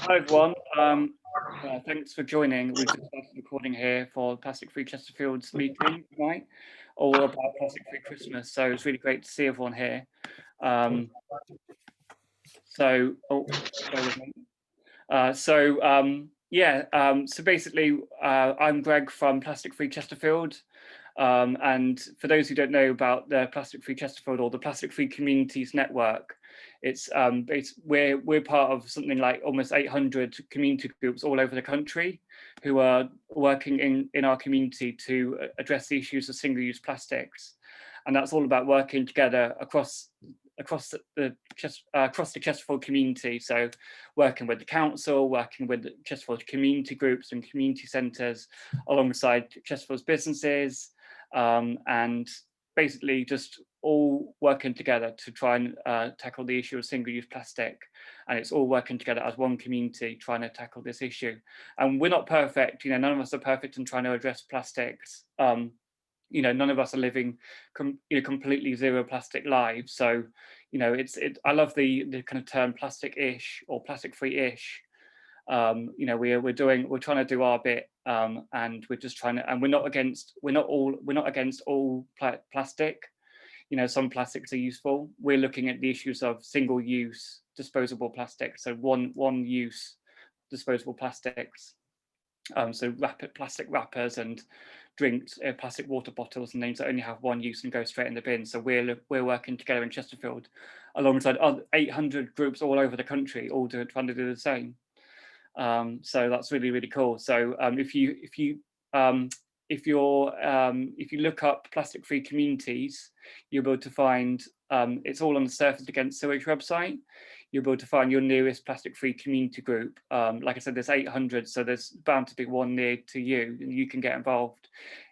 Hi everyone. Thanks for joining. We've just started recording here for Plastic Free Chesterfield's meeting tonight, all about Plastic Free Christmas. So it's really great to see everyone here. So basically, I'm Greg from Plastic Free Chesterfield. And for those who don't know about the Plastic Free Chesterfield or the Plastic Free Communities Network, we're part of something like almost 800 community groups all over the country who are working in our community to address the issues of single-use plastics. And that's all about working together across the Chesterfield community. So working with the council, working with the Chesterfield community groups and community centres alongside Chesterfield's businesses, and basically just all working together to try and tackle the issue of single-use plastic. And it's all working together as one community trying to tackle this issue. And we're not perfect, none of us are perfect in trying to address plastics. None of us are living completely zero plastic lives. So, I love the kind of term plastic-ish or plastic-free-ish. We're trying to do our bit, and we're just trying to, and we're not against all plastic. Some plastics are useful. We're looking at the issues of single-use disposable plastics, so one-use disposable plastics. So plastic wrappers and drinks, plastic water bottles and things that only have one use and go straight in the bin. So we're working together in Chesterfield alongside other 800 groups all over the country, all trying to do the same. So that's really, really cool. So if you look up plastic free communities, you'll be able to find, it's all on the Surface Against Sewage website. You'll be able to find your nearest plastic free community group. Like I said, there's 800, so there's bound to be one near to you, and you can get involved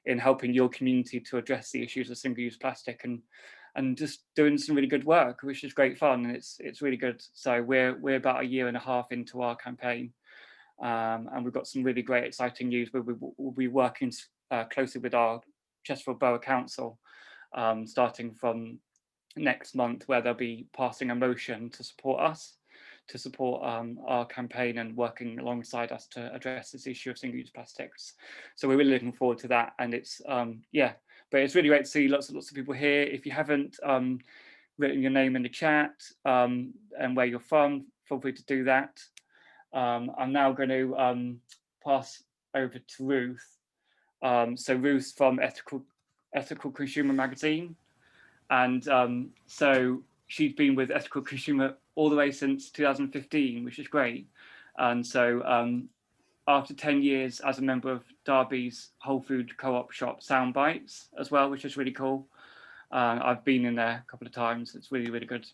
in helping your community to address the issues of single-use plastic and just doing some really good work, which is great fun, and it's really good. So we're about a year and a half into our campaign. And we've got some really great, exciting news where we'll be working closely with our Chesterfield Borough Council, starting from next month, where they'll be passing a motion to support us, to support our campaign and working alongside us to address this issue of single-use plastics. So we're really looking forward to that, and it's but it's really great to see lots of people here. If you haven't written your name in the chat and where you're from, feel free to do that. I'm now going to pass over to Ruth. So Ruth's from Ethical Consumer magazine, and so she's been with Ethical Consumer all the way since 2015, which is great. And so after 10 years as a member of Derby's Whole Food Co-op shop Soundbites as well, which is really cool. I've been in there a couple of times. It's really, really good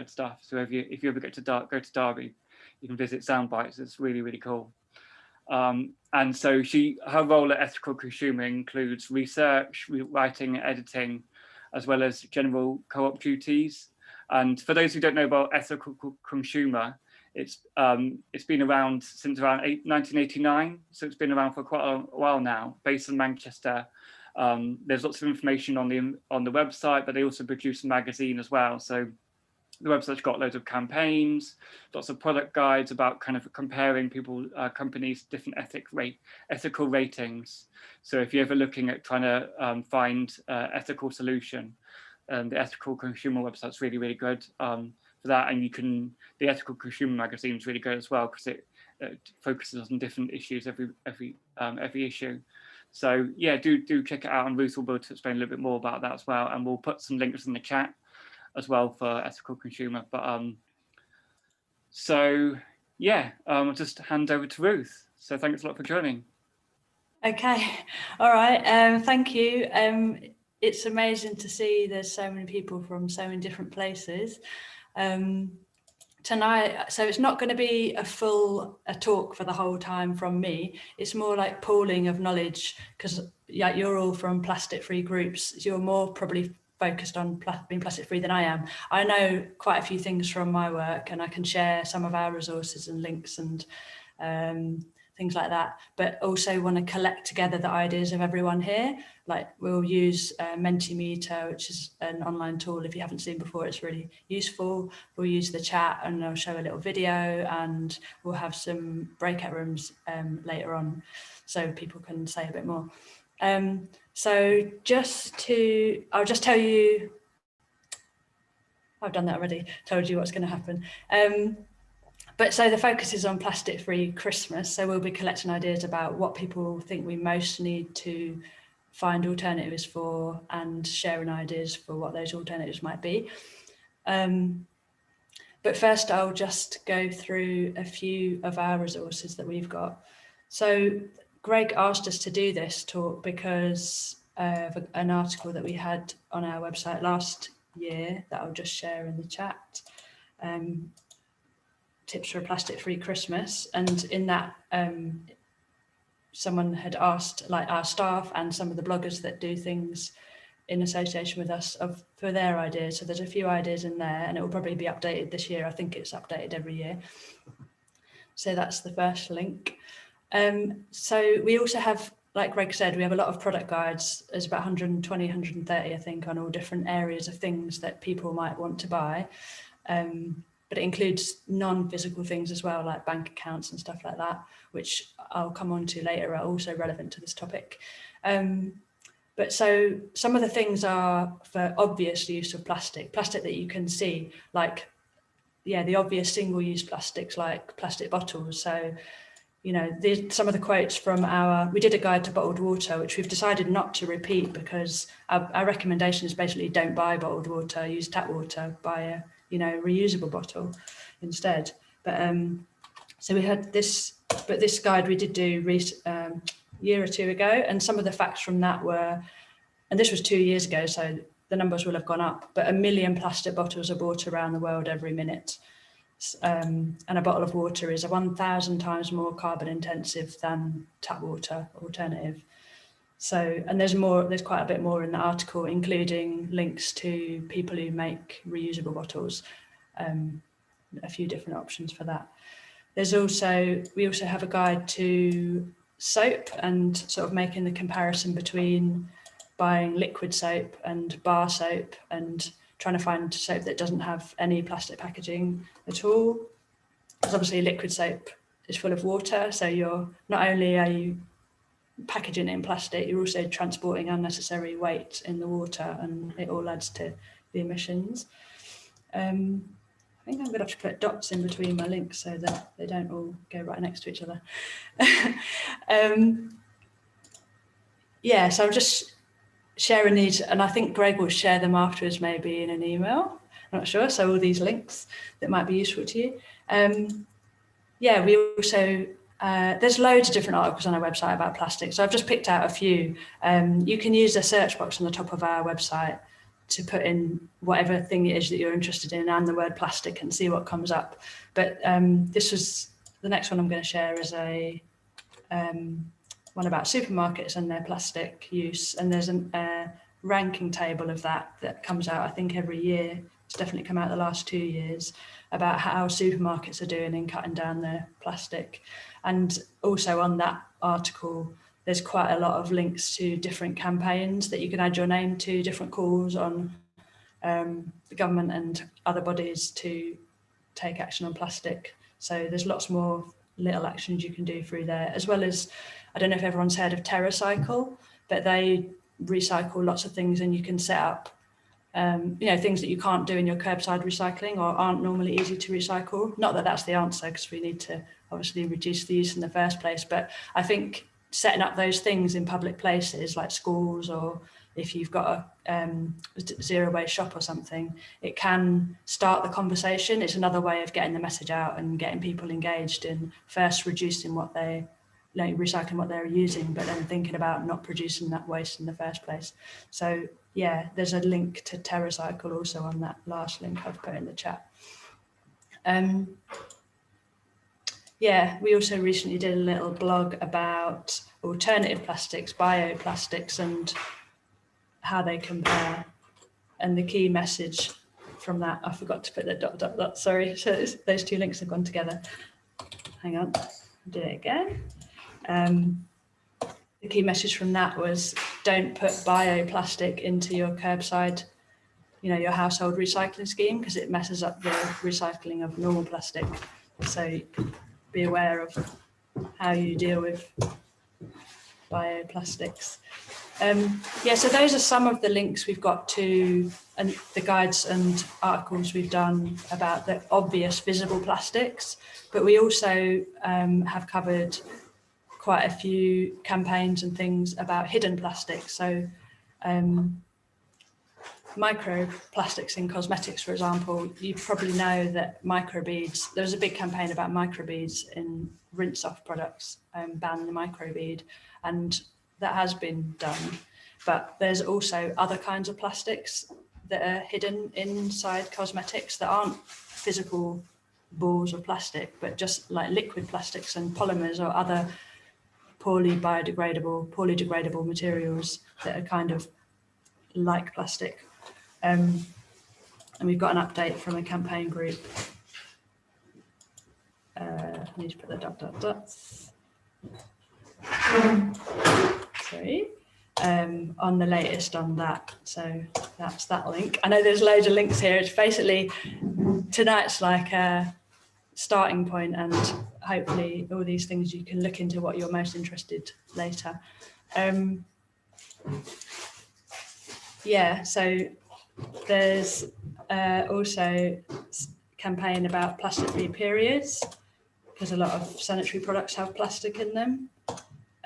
stuff. So if you ever get to go to Derby, you can visit Soundbites. It's really, really cool. And so her role at Ethical Consumer includes research, writing, editing, as well as general co-op duties. And for those who don't know about Ethical Consumer, it's been around since around 1989. So it's been around for quite a while now, based in Manchester. There's lots of information on the website, but they also produce a magazine as well. So the website's got loads of campaigns, lots of product guides about kind of comparing companies' different ethical ratings. So if you're ever looking at trying to find ethical solution, the Ethical Consumer website's really, really good for that. And the Ethical Consumer magazine is really good as well, because it focuses on different issues every issue. So yeah, do check it out, and Ruth will be able to explain a little bit more about that as well. And we'll put some links in the chat as well for Ethical Consumer. But so yeah, I'll just hand over to Ruth. So thanks a lot for joining. Okay, all right, thank you. It's amazing to see there's so many people from so many different places tonight. So it's not going to be a talk for the whole time from me. It's more like pooling of knowledge, because yeah, you're all from plastic free groups. You're more probably focused on being plastic free than I am. I know quite a few things from my work, and I can share some of our resources and links and things like that, but also want to collect together the ideas of everyone here. Like we'll use Mentimeter, which is an online tool. If you haven't seen before, it's really useful. We'll use the chat and I'll show a little video, and we'll have some breakout rooms later on so people can say a bit more. So I'll just tell you, I've done that already, told you what's going to happen. But so the focus is on plastic-free Christmas. So we'll be collecting ideas about what people think we most need to find alternatives for, and sharing ideas for what those alternatives might be. But first, I'll just go through a few of our resources that we've got. So Greg asked us to do this talk because of an article that we had on our website last year that I'll just share in the chat. Tips for a plastic-free Christmas, and in that someone had asked, like our staff and some of the bloggers that do things in association with us, for their ideas. So there's a few ideas in there, and it will probably be updated this year. I think it's updated every year. So that's the first link. So we also have, like Greg said, we have a lot of product guides. There's about 120, 130, I think, on all different areas of things that people might want to buy. But it includes non-physical things as well, like bank accounts and stuff like that, which I'll come on to later, are also relevant to this topic. But so some of the things are for obvious use of plastic that you can see, like, yeah, the obvious single-use plastics like plastic bottles. So, you know, some of the quotes from we did a guide to bottled water, which we've decided not to repeat because our recommendation is basically don't buy bottled water, use tap water, buy a reusable bottle instead. But so we had this, but this guide we did do a year or two ago, and some of the facts from that were, and this was 2 years ago, so the numbers will have gone up, but 1 million plastic bottles are bought around the world every minute. And a bottle of water is 1,000 times more carbon intensive than tap water alternative. So, and there's quite a bit more in the article, including links to people who make reusable bottles, a few different options for that. We also have a guide to soap and sort of making the comparison between buying liquid soap and bar soap and trying to find soap that doesn't have any plastic packaging at all. Because obviously liquid soap is full of water, so not only are you packaging it in plastic, you're also transporting unnecessary weight in the water, and it all adds to the emissions. I think I'm going to have to put dots in between my links so that they don't all go right next to each other. Yeah, so I'm just sharing these, and I think Greg will share them afterwards, maybe in an email. I'm not sure. So all these links that might be useful to you. Yeah, we also, there's loads of different articles on our website about plastic. So I've just picked out a few. You can use the search box on the top of our website to put in whatever thing it is that you're interested in and the word plastic and see what comes up. But the next one I'm going to share is one about supermarkets and their plastic use. And there's a ranking table of that comes out, I think, every year. It's definitely come out the last 2 years, about how supermarkets are doing in cutting down their plastic. And also on that article, there's quite a lot of links to different campaigns that you can add your name to, different calls on the government and other bodies to take action on plastic. So there's lots more little actions you can do through there, as well as, I don't know if everyone's heard of TerraCycle, but they recycle lots of things, and you can set up things that you can't do in your curbside recycling or aren't normally easy to recycle. Not that that's the answer, because we need to obviously reduce the use in the first place, but I think setting up those things in public places like schools, or if you've got a zero waste shop or something, it can start the conversation. It's another way of getting the message out and getting people engaged in first reducing recycling what they're using, but then thinking about not producing that waste in the first place. So yeah, there's a link to TerraCycle also on that last link I've put in the chat. Yeah, we also recently did a little blog about alternative plastics, bioplastics, and how they compare. And the key message from that, I forgot to put the ... sorry, so those two links have gone together. Hang on, I'll do it again. The key message from that was, don't put bioplastic into your curbside, your household recycling scheme, because it messes up the recycling of normal plastic. So be aware of how you deal with bioplastics. So those are some of the links we've got to, and the guides and articles we've done about the obvious visible plastics, but we also have covered quite a few campaigns and things about hidden plastics. So microplastics in cosmetics, for example, you probably know that microbeads, there was a big campaign about microbeads in rinse off products, ban the microbead, and that has been done. But there's also other kinds of plastics that are hidden inside cosmetics that aren't physical balls of plastic, but just like liquid plastics and polymers or other poorly degradable materials that are kind of like plastic. And we've got an update from a campaign group. I need to put the dots. Sorry. On the latest on that. So that's that link. I know there's loads of links here. It's basically, tonight's like a starting point, and hopefully all these things you can look into what you're most interested later. So there's also a campaign about plastic-free periods, because a lot of sanitary products have plastic in them.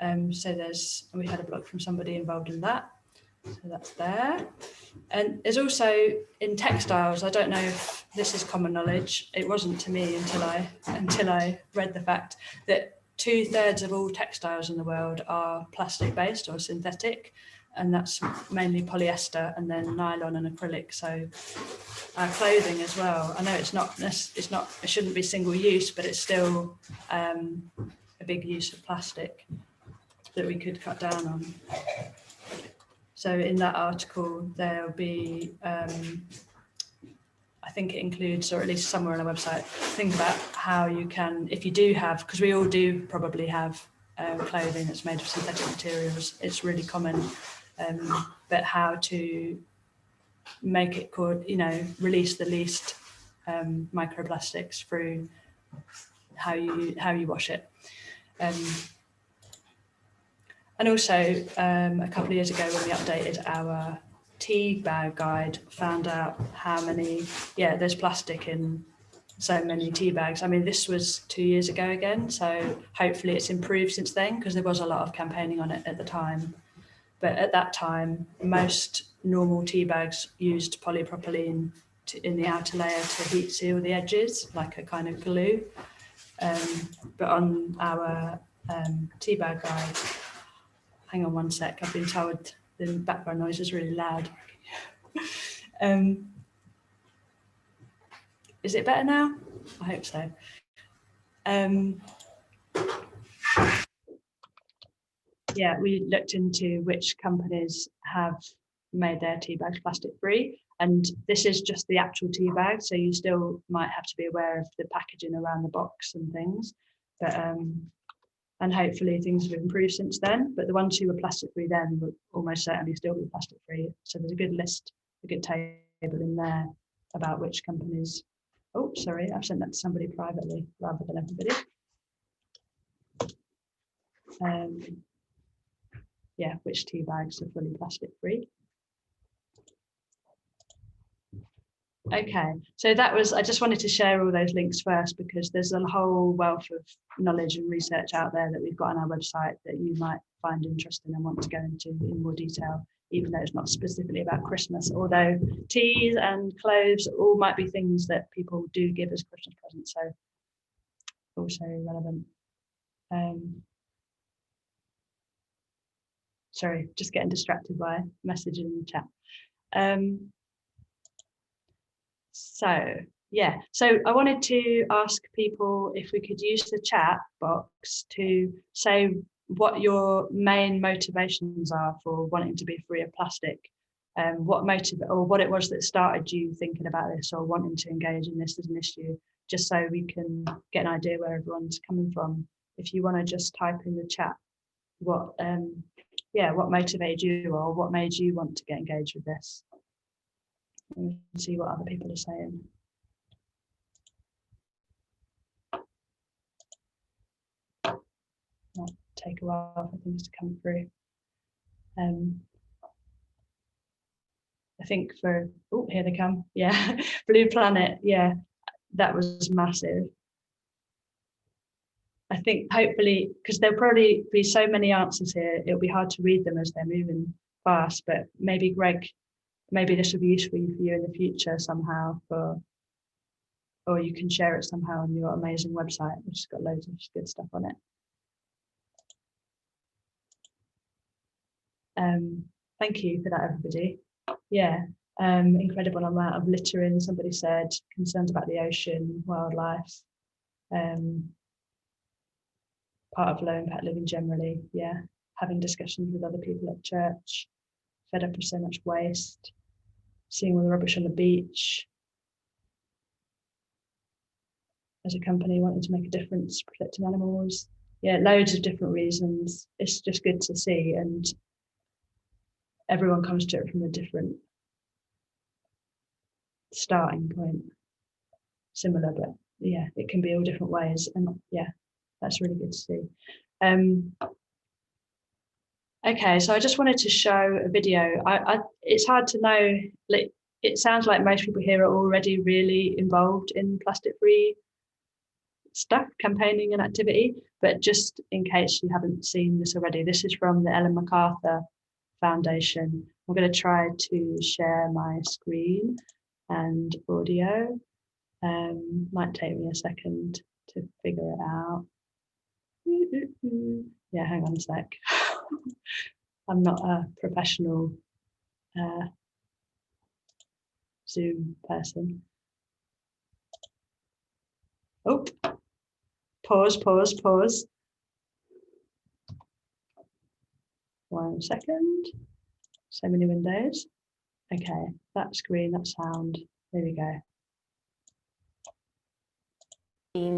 We had a blog from somebody involved in that. So that's there. And there's also in textiles, I don't know if this is common knowledge, it wasn't to me until I read the fact that 2/3 of all textiles in the world are plastic-based or synthetic, and that's mainly polyester and then nylon and acrylic. So our clothing as well, I know it shouldn't be single use, but it's still a big use of plastic that we could cut down on. So in that article, there'll be, I think it includes, or at least somewhere on our website, things about how you can, if you do have, because we all do probably have clothing that's made of synthetic materials, it's really common, but how to make it release the least microplastics through how you wash it. And also, a couple of years ago when we updated our tea bag guide, found out how many, there's plastic in so many tea bags. I mean, this was 2 years ago again, so hopefully it's improved since then, because there was a lot of campaigning on it at the time. But at that time, most normal tea bags used polypropylene in the outer layer to heat seal the edges, like a kind of glue. But on our tea bag guide, hang on one sec, I've been told the background noise is really loud. Is it better now? I hope so. We looked into which companies have made their tea bags plastic free, and this is just the actual tea bag, so you still might have to be aware of the packaging around the box and things, but and hopefully things have improved since then, but the ones who were plastic free then will almost certainly still be plastic free. So there's a good list, a good table in there about which companies. Oh, sorry, I've sent that to somebody privately rather than everybody. Which tea bags are fully plastic free. Okay, so that was, I just wanted to share all those links first, because there's a whole wealth of knowledge and research out there that we've got on our website that you might find interesting and want to go into in more detail, even though it's not specifically about Christmas, although teas and clothes all might be things that people do give as Christmas presents, so also relevant. Sorry, just getting distracted by messages in the chat. So I wanted to ask people if we could use the chat box to say what your main motivations are for wanting to be free of plastic, what it was that started you thinking about this or wanting to engage in this as an issue, just so we can get an idea where everyone's coming from. if you want to just type in the chat what motivated you or what made you want to get engaged with this. Let me see what other people are saying. Might take a while for things to come through. I think for, oh, here they come. Yeah, Blue Planet. Yeah, that was massive. I think hopefully, because there'll probably be so many answers here, it'll be hard to read them as they're moving fast, but maybe Greg, maybe this will be useful for you in the future somehow, or you can share it somehow on your amazing website, which has got loads of good stuff on it. Thank you for that, everybody. Yeah, incredible amount of littering, somebody said, concerns about the ocean, wildlife, part of low impact living generally, yeah, having discussions with other people at church, fed up with so much waste, seeing all the rubbish on the beach, as a company wanting to make a difference, protecting animals, yeah, loads of different reasons. It's just good to see, and everyone comes to it from a different starting point, similar, but yeah, it can be all different ways, and yeah, that's really good to see. Okay, so I just wanted to show a video. It's hard to know, like, it sounds like most people here are already really involved in plastic-free stuff, campaigning and activity, but just in case you haven't seen this already, this is from the Ellen MacArthur Foundation. I'm going to try to share my screen and audio. Might take me a second to figure it out. Yeah, hang on a sec. I'm not a professional Zoom person. Oh, pause. 1 second. So many windows. Okay, that screen, that sound. There we go.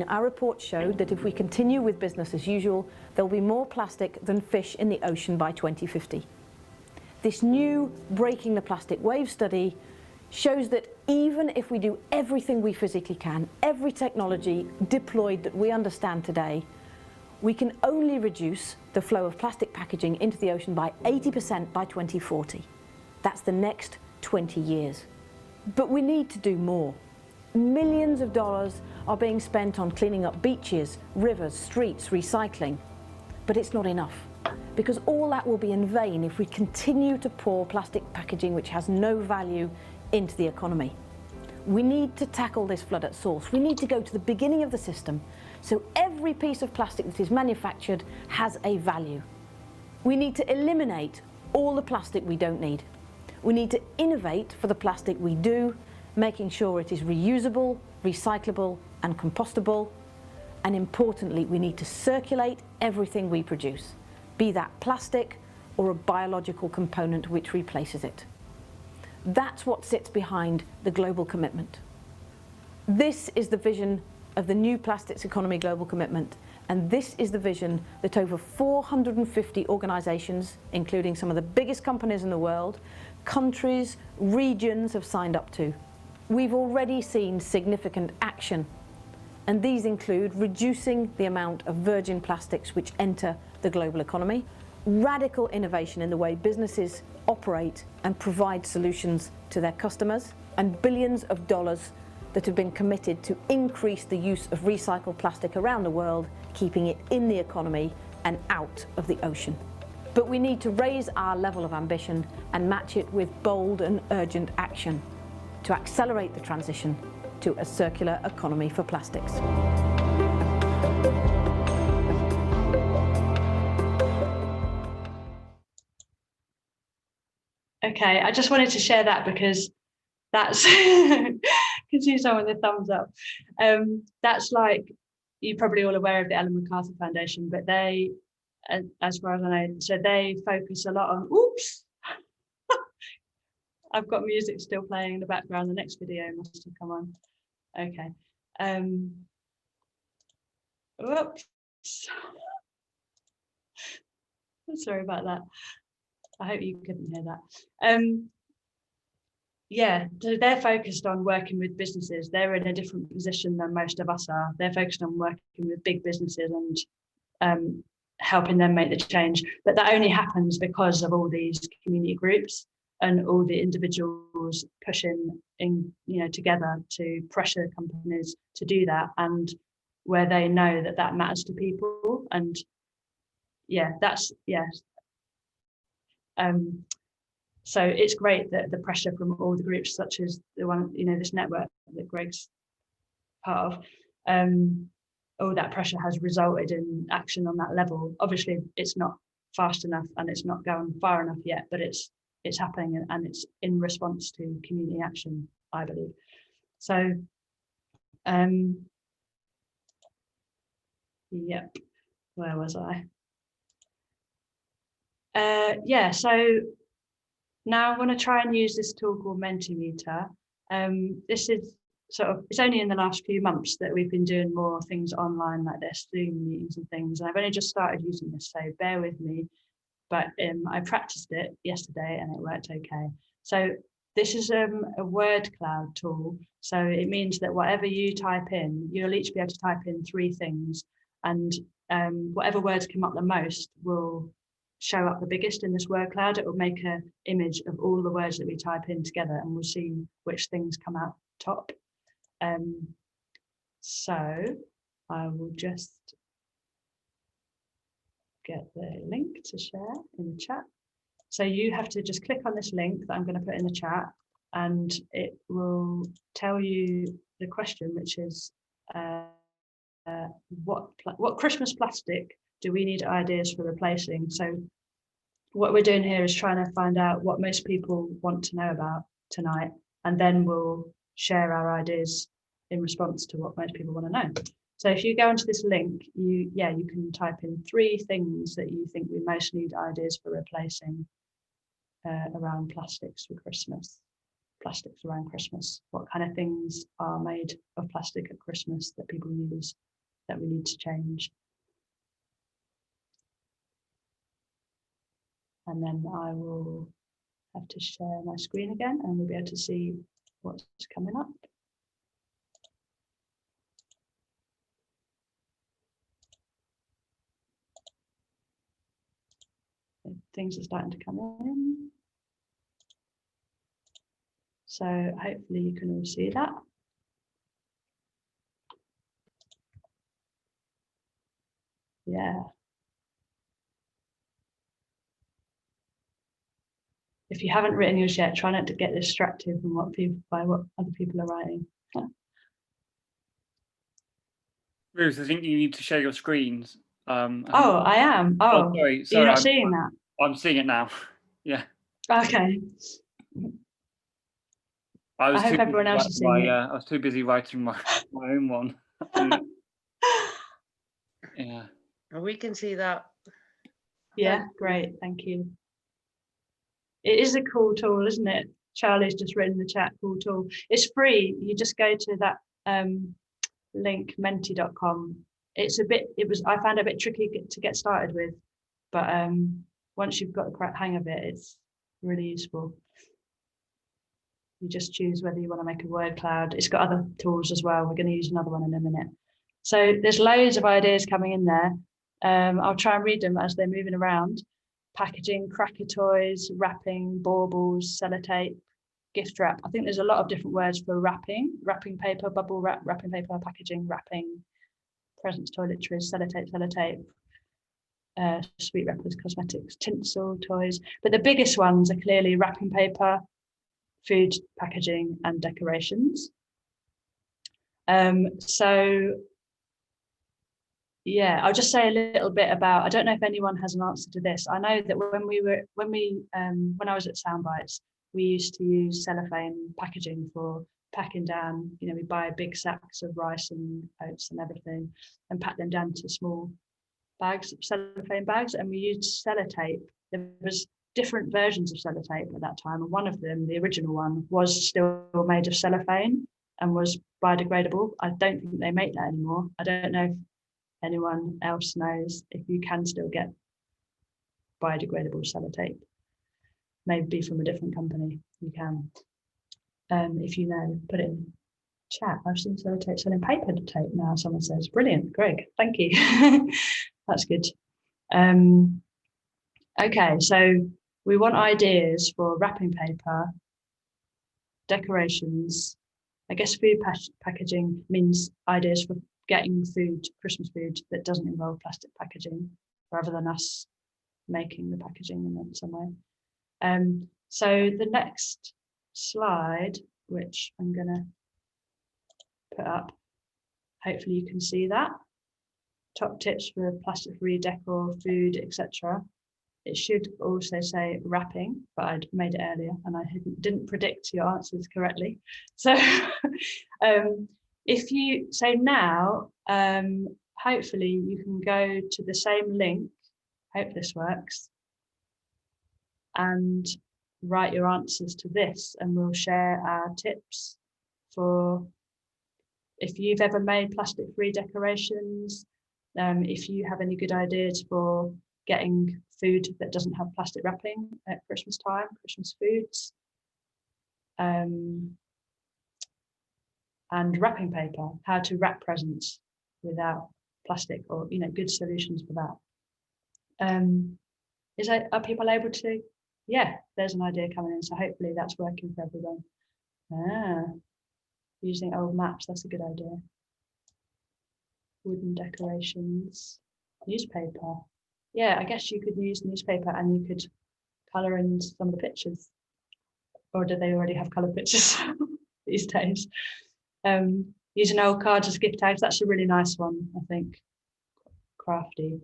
Our report showed that if we continue with business as usual, there'll be more plastic than fish in the ocean by 2050. This new Breaking the Plastic Wave study shows that even if we do everything we physically can, every technology deployed that we understand today, we can only reduce the flow of plastic packaging into the ocean by 80% by 2040. That's the next 20 years. But we need to do more. Millions of dollars are being spent on cleaning up beaches, rivers, streets, recycling. But it's not enough, because all that will be in vain if we continue to pour plastic packaging which has no value into the economy. We need to tackle this flood at source. We need to go to the beginning of the system, so every piece of plastic that is manufactured has a value. We need to eliminate all the plastic we don't need. We need to innovate for the plastic we do, making sure it is reusable, recyclable and compostable. And importantly, we need to circulate everything we produce, be that plastic or a biological component which replaces it. That's what sits behind the global commitment. This is the vision of the new Plastics Economy Global Commitment, and this is the vision that over 450 organisations, including some of the biggest companies in the world, countries, regions have signed up to. We've already seen significant action, and these include reducing the amount of virgin plastics which enter the global economy, radical innovation in the way businesses operate and provide solutions to their customers, and billions of dollars that have been committed to increase the use of recycled plastic around the world, keeping it in the economy and out of the ocean. But we need to raise our level of ambition and match it with bold and urgent action to accelerate the transition to a circular economy for plastics. Okay, I just wanted to share that because that's, can see someone with a thumbs up. That's like, you're probably all aware of the Ellen MacArthur Foundation, but they, as far as I know, so they focus a lot on, oops, I've got music still playing in the background. The next video must have come on. Okay. Oops, Sorry about that. I hope you couldn't hear that. Yeah, so they're focused on working with businesses. They're in a different position than most of us are. They're focused on working with big businesses and helping them make the change. But that only happens because of all these community groups and all the individuals pushing in, together to pressure companies to do that, and where they know that that matters to people. And so it's great that the pressure from all the groups, such as the one, this network that Greg's part of, all that pressure has resulted in action on that level. Obviously, it's not fast enough and it's not going far enough yet, but it's happening, and it's in response to community action, I believe. So, yep, where was I? So now I'm going to try and use this tool called Mentimeter. This is it's only in the last few months that we've been doing more things online like this, Zoom meetings and things. And I've only just started using this, so bear with me. But I practiced it yesterday and it worked okay. So this is a word cloud tool. So it means that whatever you type in, you'll each be able to type in 3 things, and whatever words come up the most will show up the biggest in this word cloud. It will make an image of all the words that we type in together, and we'll see which things come out top. So I will just get the link to share in the chat. So you have to just click on this link that I'm going to put in the chat, and it will tell you the question, which is what Christmas plastic do we need ideas for replacing? So what we're doing here is trying to find out what most people want to know about tonight, and then we'll share our ideas in response to what most people want to know. So if you go onto this link, you can type in 3 things that you think we most need ideas for replacing around plastics for Christmas. Plastics around Christmas. What kind of things are made of plastic at Christmas that people use that we need to change? And then I will have to share my screen again, and we'll be able to see what's coming up. Things are starting to come in. So hopefully you can all see that. Yeah. If you haven't written yours yet, try not to get distracted from by what other people are writing. Ruth, I think you need to share your screens. I am. Oh, sorry. You're not seeing that? I'm seeing it now. Yeah. Okay. I hope everyone else is seeing it. I was too busy writing my own one. Yeah. We can see that. Yeah, great. Thank you. It is a cool tool, isn't it? Charlie's just written in the chat, cool tool. It's free. You just go to that link, menti.com. I found it a bit tricky to get started with, but once you've got the hang of it, it's really useful. You just choose whether you want to make a word cloud. It's got other tools as well. We're going to use another one in a minute. So there's loads of ideas coming in there. I'll try and read them as they're moving around. Packaging, cracker toys, wrapping, baubles, sellotape, gift wrap. I think there's a lot of different words for wrapping paper, bubble wrap, wrapping paper, packaging, wrapping, presents, toiletries, sellotape, sweet wrappers, cosmetics, tinsel, toys. But the biggest ones are clearly wrapping paper, food, packaging, and decorations. Yeah, I'll just say a little bit about, I don't know if anyone has an answer to this. I know that when I was at Soundbites, we used to use cellophane packaging for packing down, we buy big sacks of rice and oats and everything and pack them down to small bags, cellophane bags, and we used sellotape. There was different versions of sellotape at that time, and one of them, the original one, was still made of cellophane and was biodegradable. I don't think they make that anymore. I don't know if anyone else knows if you can still get biodegradable sellotape, maybe from a different company, you can. If you know, put it in chat. I've seen sellotape selling paper tape now, someone says. Brilliant, Greg, thank you. That's good. Okay, so we want ideas for wrapping paper, decorations. I guess food packaging means ideas for getting food, Christmas food, that doesn't involve plastic packaging, rather than us making the packaging in some way. So the next slide, which I'm going to put up, hopefully you can see that. Top tips for plastic-free decor, food, etc. It should also say wrapping, but I'd made it earlier and I didn't predict your answers correctly. So if you, so now, hopefully you can go to the same link, hope this works, and write your answers to this, and we'll share our tips for if you've ever made plastic-free decorations, if you have any good ideas for getting food that doesn't have plastic wrapping at Christmas time, Christmas foods, and wrapping paper, how to wrap presents without plastic, or good solutions for that. Are people able to? Yeah, there's an idea coming in, so hopefully that's working for everyone. Using old maps, that's a good idea. Wooden decorations, newspaper. Yeah, I guess you could use newspaper and you could colour in some of the pictures. Or do they already have coloured pictures these days? Using old cards as gift tags, that's a really nice one, I think. Crafty.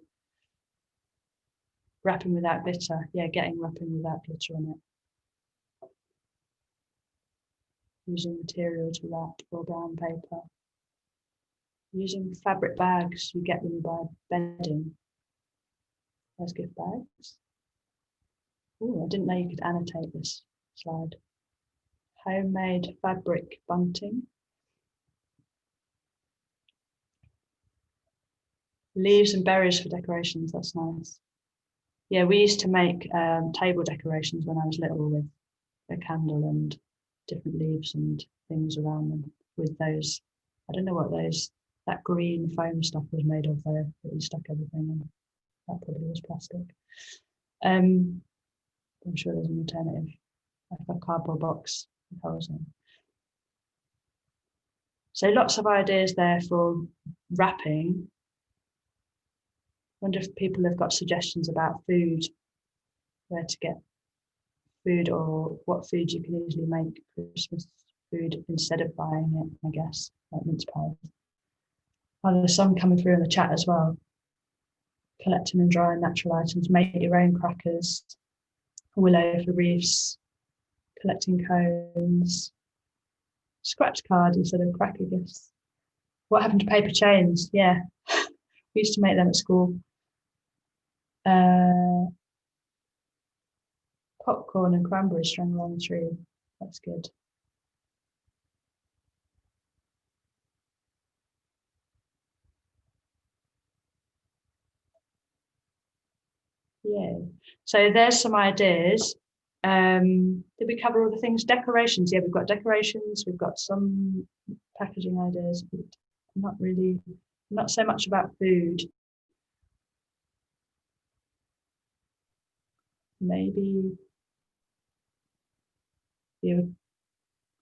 Wrapping without glitter. Yeah, getting wrapping without glitter on it. Using material to wrap or brown paper. Using fabric bags you get when you buy bedding. There's gift bags. Oh, I didn't know you could annotate this slide. Homemade fabric bunting. Leaves and berries for decorations, that's nice. Yeah, we used to make table decorations when I was little with a candle and different leaves and things around them with those. I don't know what that green foam stuff was made of there that we stuck everything in. That probably was plastic. I'm sure there's an alternative, like a cardboard box with holes in. So lots of ideas there for wrapping. Wonder if people have got suggestions about food, where to get food, or what food you can easily make Christmas food instead of buying it, I guess, like mince pies. Oh, there's some coming through in the chat as well. Collecting and drying natural items, make your own crackers, willow for wreaths, collecting cones, scratch card instead of cracker gifts. What happened to paper chains? Yeah, we used to make them at school. Popcorn and cranberry strung along the tree. That's good. Yeah. So there's some ideas. Did we cover all the things? Decorations. Yeah, we've got decorations. We've got some packaging ideas. Not so much about food. Maybe.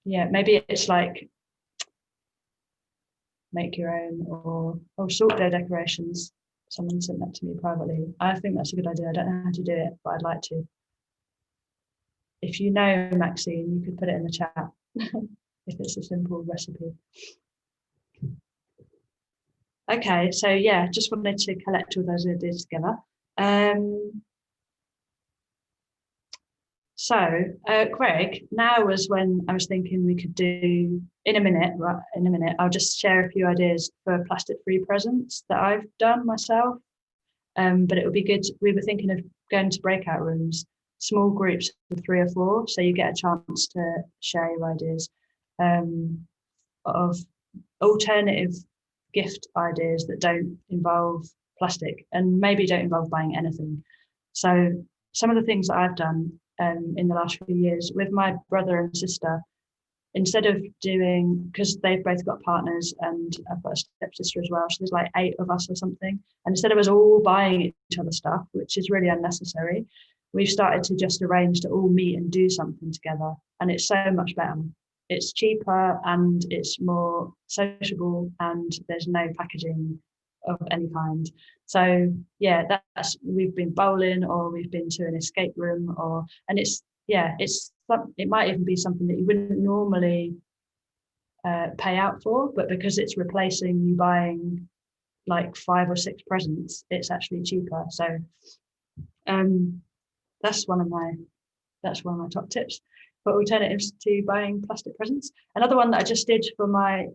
Yeah, maybe it's like make your own, or sort their decorations. Someone sent that to me privately. I think that's a good idea. I don't know how to do it, but I'd like to. If you know, Maxine, you could put it in the chat if it's a simple recipe. Okay, so yeah, just wanted to collect all those ideas together. Greg, now was when I was thinking we could do, in a minute, I'll just share a few ideas for plastic-free presents that I've done myself. But it would be good, we were thinking of going to breakout rooms, small groups of 3 or 4, so you get a chance to share your ideas of alternative gift ideas that don't involve plastic and maybe don't involve buying anything. So some of the things that I've done in the last few years with my brother and sister, instead of doing, because they've both got partners and I've got a stepsister as well, so there's like 8 of us or something, and instead of us all buying each other stuff, which is really unnecessary, we've started to just arrange to all meet and do something together, and it's so much better. It's cheaper and it's more sociable and there's no packaging of any kind. So yeah, that's, we've been bowling or we've been to an escape room, or, and it's, yeah, it might even be something that you wouldn't normally pay out for, but because it's replacing you buying like 5 or 6 presents, it's actually cheaper. So that's one of my top tips for alternatives to buying plastic presents. Another one that I just did for my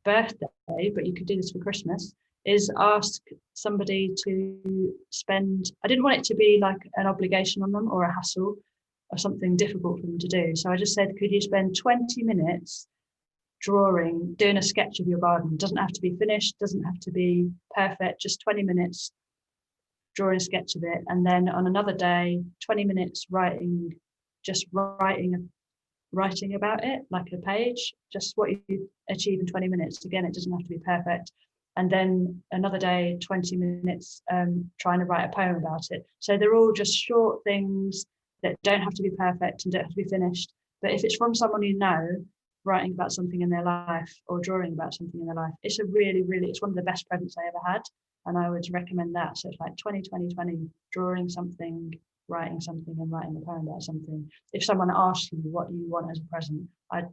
birthday, but you could do this for Christmas, is ask somebody to spend, I didn't want it to be like an obligation on them or a hassle or something difficult for them to do. So I just said, could you spend 20 minutes doing a sketch of your garden? It doesn't have to be finished, doesn't have to be perfect, just 20 minutes drawing a sketch of it. And then on another day, 20 minutes writing about it, like a page, just what you achieve in 20 minutes. Again, it doesn't have to be perfect. And then another day, 20 minutes trying to write a poem about it. So they're all just short things that don't have to be perfect and don't have to be finished. But if it's from someone you know, writing about something in their life or drawing about something in their life, it's a really, really, it's one of the best presents I ever had. And I would recommend that. So it's like 20, 20, 20, drawing something, writing something, and writing a poem about something. If someone asks you what do you want as a present, I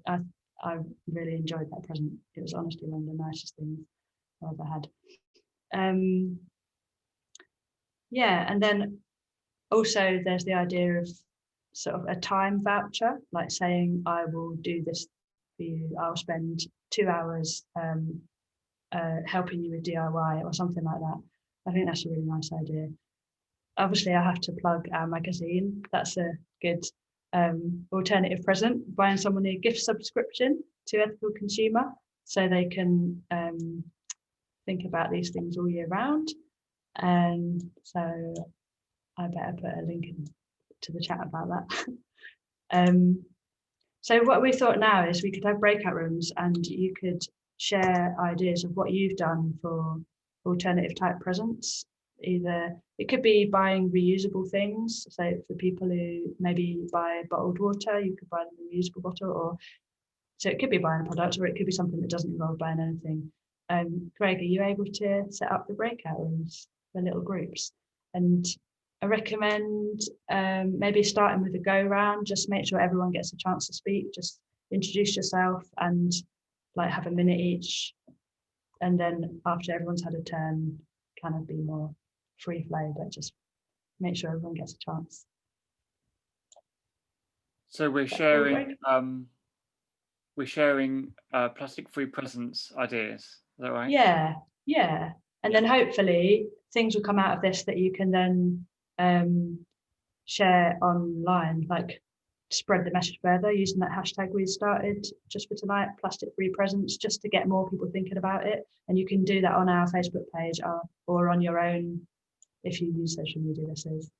really enjoyed that present. It was honestly one of the nicest things I've ever had. Yeah, and then also there's the idea of sort of a time voucher, like saying, I will do this for you, I'll spend 2 hours helping you with DIY or something like that. I think that's a really nice idea. Obviously, I have to plug our magazine. That's a good alternative present, buying someone a gift subscription to Ethical Consumer so they can think about these things all year round. And so I better put a link to the chat about that. So what we thought now is we could have breakout rooms and you could share ideas of what you've done for alternative type presents. Either it could be buying reusable things, so for people who maybe buy bottled water, you could buy them a reusable bottle, or so it could be buying a product, or it could be something that doesn't involve buying anything. Greg, are you able to set up the breakout rooms for little groups? And I recommend maybe starting with a go round, just make sure everyone gets a chance to speak, just introduce yourself and like have a minute each, and then after everyone's had a turn, kind of be more free flow, but just make sure everyone gets a chance. So we're sharing plastic-free presents ideas. Is that right? Yeah. And then hopefully things will come out of this that you can then share online, like spread the message further using that hashtag we started just for tonight, plastic-free presents, just to get more people thinking about it. And you can do that on our Facebook page or on your own if you use social media, this is.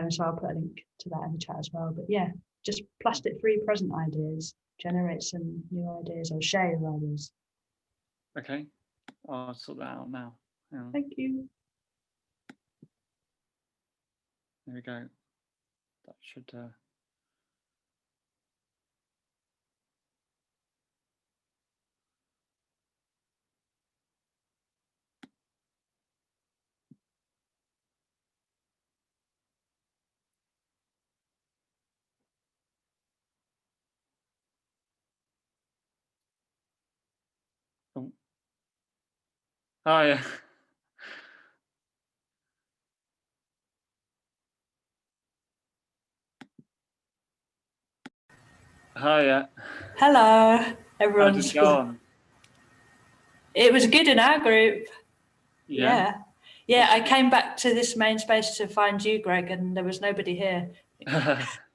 So I'll put a link to that in the chat as well. But yeah, just plastic-free present ideas, generate some new ideas or share your ideas. Okay, I'll sort that out now. Thank you. There we go. That should oh. Hi. Hiya. Hello, How everyone. did it go on? It was good in our group. Yeah. Yeah, I came back to this main space to find you, Greg, and there was nobody here.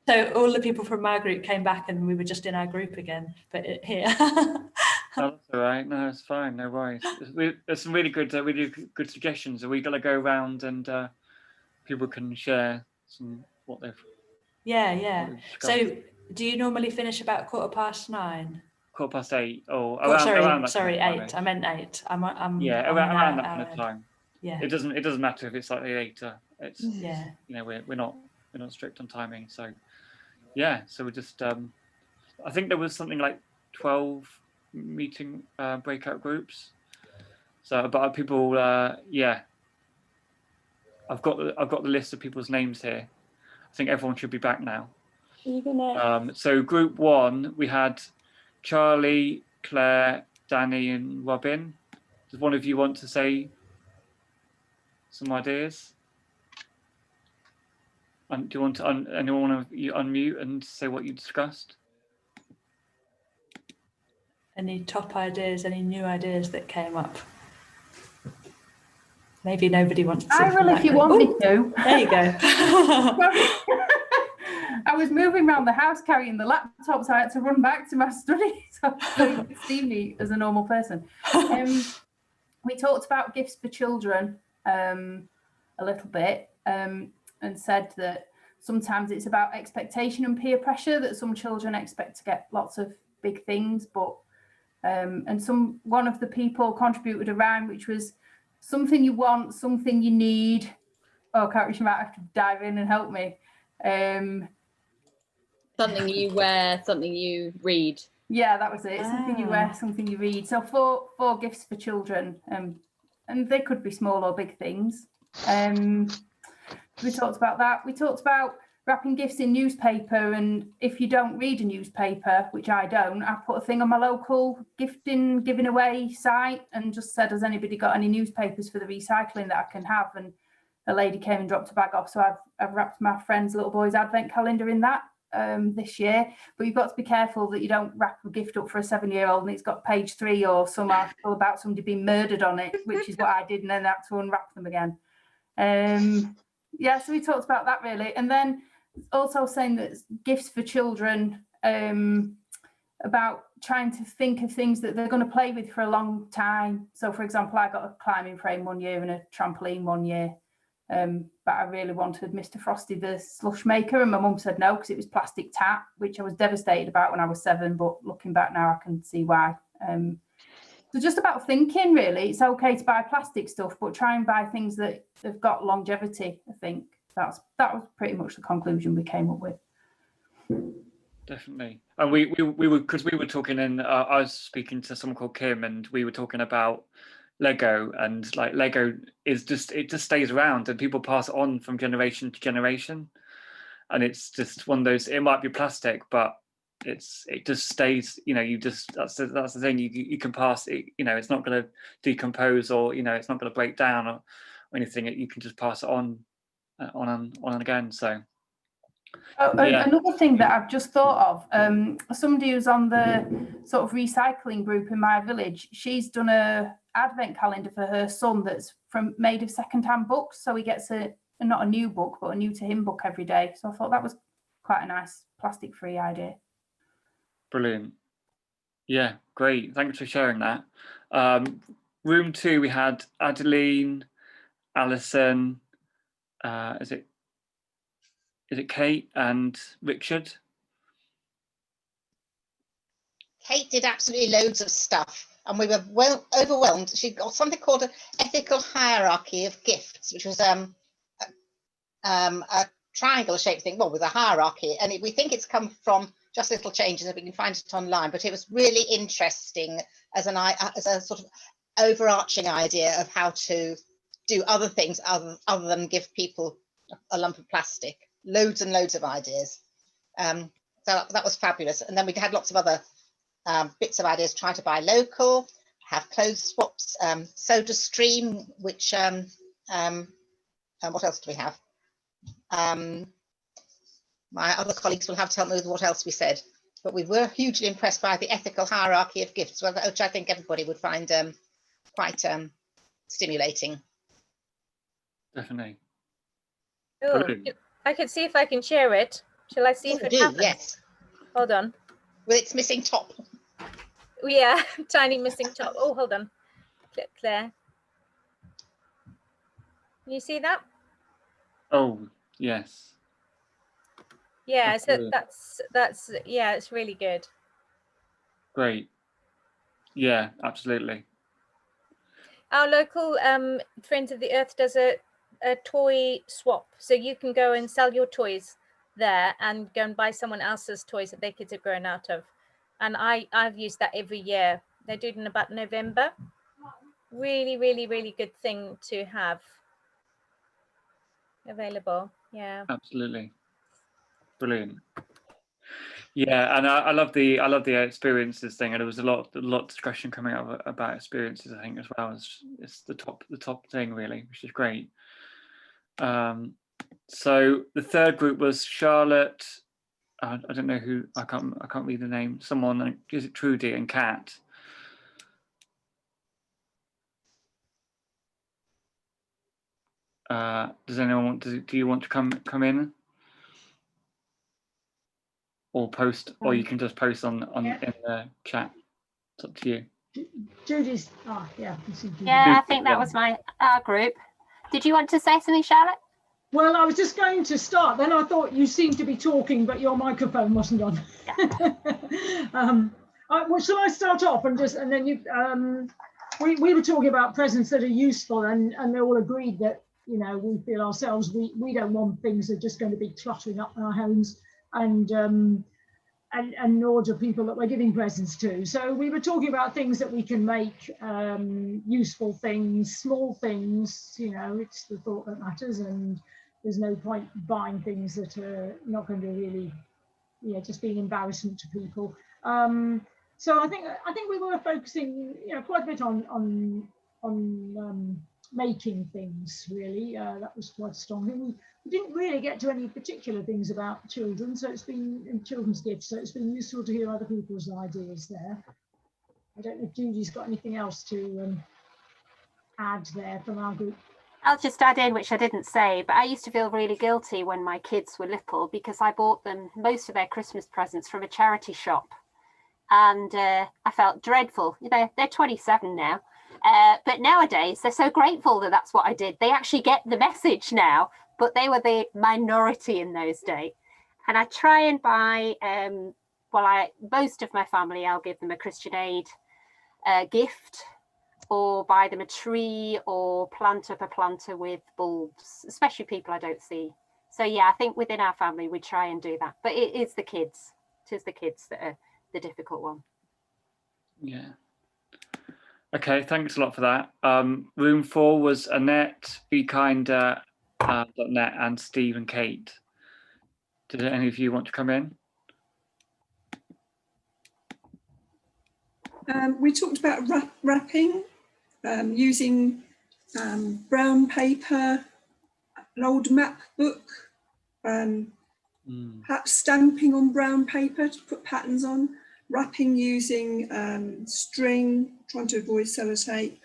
So all the people from my group came back and we were just in our group again, but here. Oh, that's all right. No, it's fine. No worries. There's some really good suggestions. Are we going to go around and people can share what they've Yeah. discussed? So do you normally finish about 9:15? 8:15 or Oh, around that sorry, kind of 8. I meant 8. I'm yeah, I'm around that kind of time. Yeah. It doesn't matter if it's slightly later. It's Yeah. we're not strict on timing. So yeah, so we just I think there was something like 12 meeting breakout groups. So, but people, yeah, I've got the list of people's names here. I think everyone should be back now. Are you gonna? So group 1, we had Charlie, Claire, Danny, and Robin. Does one of you want to say some ideas? Do you want to anyone of you unmute and say what you discussed? Any top ideas, any new ideas that came up? Maybe nobody wants to. I will if you want me to. There you go. I was moving around the house carrying the laptop, so I had to run back to my study so you could see me as a normal person. We talked about gifts for children a little bit and said that sometimes it's about expectation and peer pressure, that some children expect to get lots of big things, but and one of the people contributed a rhyme which was something you want, something you need. Oh, I can't reach, you might have to dive in and help me. Something you wear, something you read. Yeah, that was it. Something you wear, something you read. So four gifts for children, and they could be small or big things. We talked about that. We talked about wrapping gifts in newspaper, and if you don't read a newspaper, which I don't, I put a thing on my local giving away site and just said, has anybody got any newspapers for the recycling that I can have? And a lady came and dropped a bag off, so I've wrapped my friend's little boy's advent calendar in that this year. But you've got to be careful that you don't wrap a gift up for a 7-year-old and it's got page 3 or some article about somebody being murdered on it, which is what I did, and then I had to unwrap them again. Yeah, so we talked about that really, and then also saying that gifts for children, about trying to think of things that they're going to play with for a long time. So for example, I got a climbing frame one year and a trampoline one year, but I really wanted Mr. Frosty the slush maker, and my mum said no because it was plastic tap, which I was devastated about when I was 7, but looking back now I can see why. So just about thinking really, it's okay to buy plastic stuff, but try and buy things that have got longevity. I think that was pretty much the conclusion we came up with. Definitely. And we were, because we were talking, and I was speaking to someone called Kim, and we were talking about Lego, and like Lego is just, it just stays around and people pass it on from generation to generation, and it's just one of those, it might be plastic, but it just stays, that's the thing, you can pass it, it's not going to decompose, or it's not going to break down or anything. You can just pass it on and again. So yeah. Another thing that I've just thought of, somebody who's on the sort of recycling group in my village, she's done a advent calendar for her son that's made of secondhand books, so he gets not a new book but a new to him book every day. So I thought that was quite a nice plastic free idea. Brilliant. Yeah, great. Thanks for sharing that. Room 2, we had Adeline, Alison, is it Kate and Richard? Kate did absolutely loads of stuff, and we were well overwhelmed. She got something called an ethical hierarchy of gifts, which was a triangle-shaped thing, with a hierarchy, and we think it's come from Just Little Changes, and we can find it online. But it was really interesting as a sort of overarching idea of how to do other things other than give people a lump of plastic. Loads and loads of ideas. So that was fabulous. And then we had lots of other bits of ideas. Try to buy local, have clothes swaps, soda stream, which what else do we have? My other colleagues will have to help me with what else we said, but we were hugely impressed by the ethical hierarchy of gifts, which I think everybody would find quite stimulating. Definitely. Oh, I can see if I can share it. Shall I see if it happens? Yes. Hold on. With its missing top. Yeah, tiny missing top. Oh, hold on. Click there. Can you see that? Oh, yes. Yeah, That's so brilliant. that's yeah, it's really good. Great. Yeah, absolutely. Our local Friends of the Earth does a toy swap, so you can go and sell your toys there and go and buy someone else's toys that their kids are grown out of. And I've used that every year. They do it in about November. Really, really, really good thing to have available. Yeah, Absolutely. Brilliant. Yeah, and I love the experiences thing, and there was a lot of discussion coming up about experiences, I think, as well. It's the top thing really, which is great. So the third group was Charlotte. I don't know who. I can't read the name. Someone, is it Trudy and Kat? Does anyone want to? Do you want to come in, or post, or you can just post on Yeah. in the chat? It's up to you. Judy's, oh yeah. I see Judy. Yeah, I think that was our group. Did you want to say something, Charlotte? Well, I was just going to start. Then I thought you seemed to be talking, but your microphone wasn't on. Yeah. Well, shall I start off and then you? We were talking about presents that are useful, and they all agreed that, you know, we feel ourselves we don't want things that are just going to be cluttering up our homes, and nor do people that we're giving presents to. So we were talking about things that we can make, useful things, small things. You know, it's the thought that matters, and there's no point buying things that are not going to really, you know, just being embarrassment to people. So I think we were focusing, you know, quite a bit on making things really. That was quite a strong thing. We didn't really get to any particular things about children, so it's been in children's gifts. So it's been useful to hear other people's ideas there. I don't know if Judy's got anything else to add there from our group. I'll just add in, which I didn't say, but I used to feel really guilty when my kids were little because I bought them most of their Christmas presents from a charity shop. And I felt dreadful. They're 27 now. But nowadays, they're so grateful that that's what I did. They actually get the message now, but they were the minority in those days. And I try and buy, most of my family, I'll give them a Christian Aid gift, or buy them a tree, or plant up a planter with bulbs, especially people I don't see. So yeah, I think within our family, we try and do that. But it is the kids. It is the kids that are the difficult one. Yeah. Okay, thanks a lot for that. Room 4 was Annette, BeKinder.net, and Steve and Kate. Did any of you want to come in? We talked about wrapping, using brown paper, an old map book, perhaps stamping on brown paper to put patterns on, wrapping using string, trying to avoid sellotape,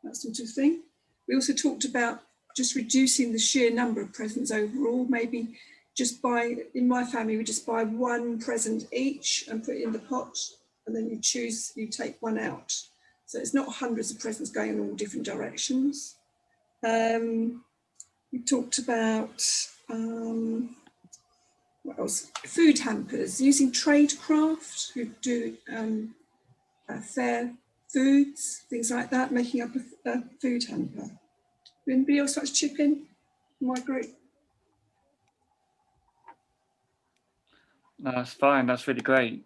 that sort of thing. We also talked about just reducing the sheer number of presents overall, maybe just in my family, we just buy one present each and put it in the pot, and then you take one out. So it's not hundreds of presents going in all different directions. We talked about, what else? Food hampers, using tradecraft who do fair foods, things like that, making up a food hamper. Anybody else like to chip in my group? No, that's fine. That's really great.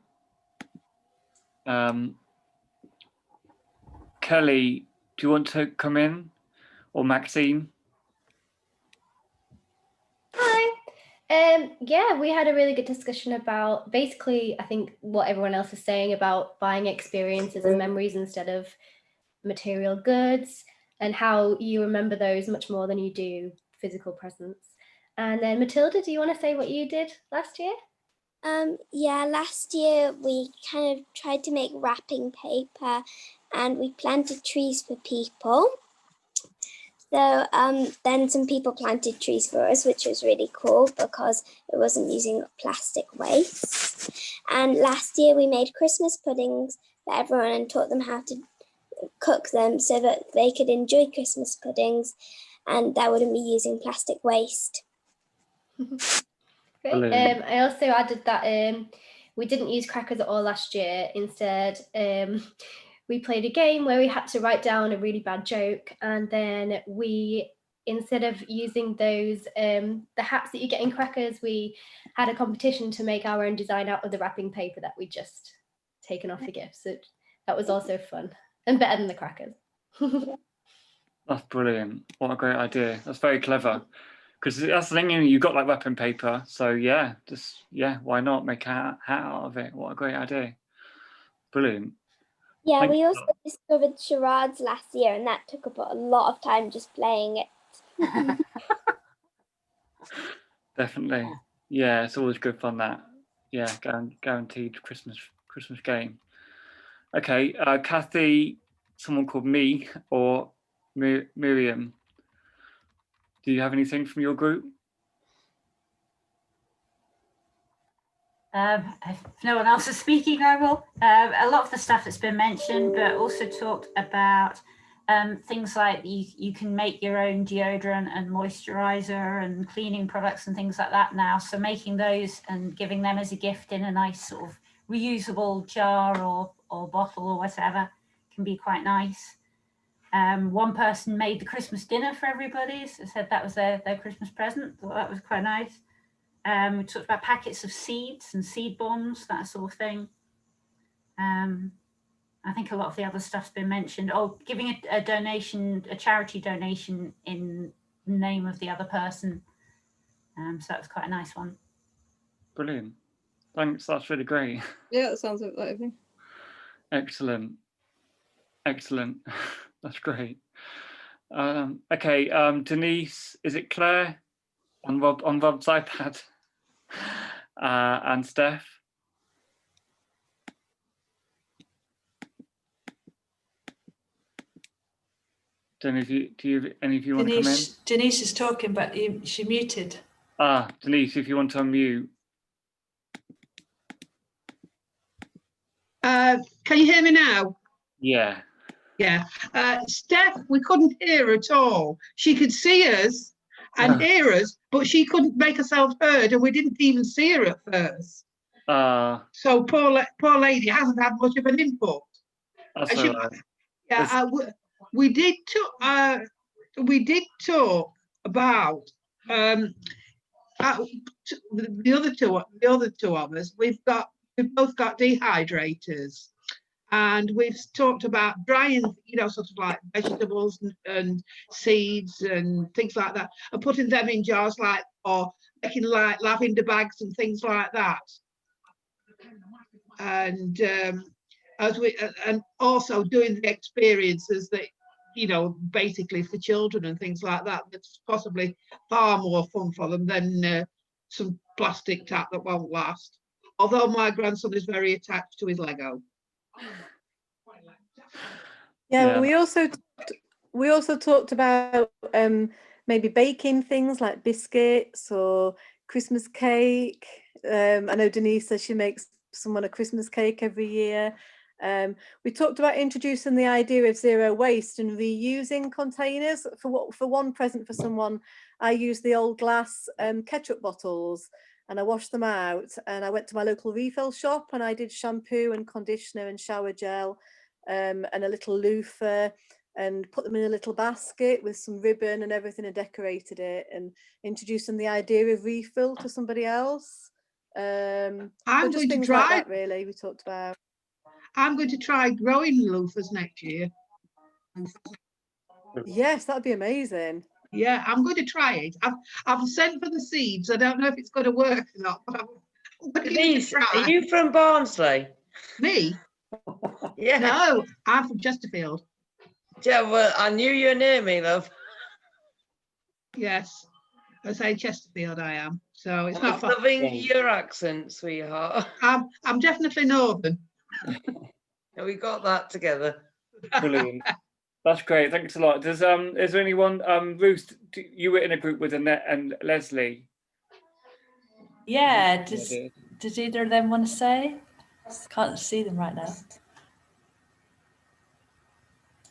Kelly, do you want to come in, or Maxine? Hi. Yeah, we had a really good discussion about basically, I think, what everyone else is saying about buying experiences and memories instead of material goods, and how you remember those much more than you do physical presents. And then Matilda, do you want to say what you did last year? Yeah, last year we kind of tried to make wrapping paper, and we planted trees for people. So then some people planted trees for us, which was really cool because it wasn't using plastic waste. And last year we made Christmas puddings for everyone and taught them how to cook them so that they could enjoy Christmas puddings and that wouldn't be using plastic waste. Great. I also added that we didn't use crackers at all last year. Instead, we played a game where we had to write down a really bad joke, and then we, instead of using those the hats that you get in crackers, we had a competition to make our own design out of the wrapping paper that we'd just taken off the gifts. So that was also fun and better than the crackers. That's brilliant. What a great idea. That's very clever. Because that's the thing, you've got like wrapping paper. So yeah, why not make a hat out of it? What a great idea. Brilliant. Yeah, Thanks we a also discovered charades last year and that took up a lot of time just playing it. Definitely. Yeah, it's always good fun, that. Yeah, guaranteed Christmas game. Okay, Kathy, someone called me, or Miriam. Do you have anything from your group? If no one else is speaking, I will. A lot of the stuff that's been mentioned, but also talked about things like you can make your own deodorant and moisturizer and cleaning products and things like that now. So making those and giving them as a gift in a nice sort of reusable jar or bottle or whatever can be quite nice. One person made the Christmas dinner for everybody, so said that was their Christmas present. Thought that was quite nice. We talked about packets of seeds and seed bombs, that sort of thing. I think a lot of the other stuff's been mentioned. Oh, giving a donation, a charity donation in the name of the other person. So that was quite a nice one. Brilliant. Thanks, that's really great. Yeah, that sounds like everything. Excellent. That's great. Okay, Denise, is it Claire on Rob's iPad? And Steph? Don't know if any of you want to come in? Denise is talking, but she muted. Denise, if you want to unmute. Can you hear me now? Yeah. Yeah. Steph, we couldn't hear her at all. She could see us and hear us, but she couldn't make herself heard, and we didn't even see her at first. So poor lady hasn't had much of an input. That's all right. Yeah, we did talk about the other two of us. We've both got dehydrators, and we've talked about drying, sort of like vegetables and seeds and things like that, and putting them in jars, or making like lavender bags and things like that. And and also doing the experiences that, basically for children and things like that, that's possibly far more fun for them than some plastic tap that won't last. Although my grandson is very attached to his Lego. Yeah. We also talked about maybe baking things like biscuits or Christmas cake. I know Denise says she makes someone a Christmas cake every year. We talked about introducing the idea of zero waste and reusing containers. For one present for someone, I used the old glass ketchup bottles and I washed them out, and I went to my local refill shop and I did shampoo and conditioner and shower gel and a little loofah, and put them in a little basket with some ribbon and everything, and decorated it, and introducing the idea of refill to somebody else. I'm just going to things try. like that, really, we talked about. I'm going to try growing loofahs next year. Yes, that'd be amazing. Yeah, I'm going to try it. I've sent for the seeds. I don't know if it's going to work or not, but I'm going to try. Are you from Barnsley? Me? Yeah. No, I'm from Chesterfield. Yeah, well, I knew you were near me, love. Yes, I say Chesterfield I am. So it's not loving your accent, sweetheart. I'm definitely northern. We got that together. Brilliant. That's great. Thanks a lot. Is there anyone, Ruth, you were in a group with Annette and Leslie? Yeah, does either of them want to say? Can't see them right now.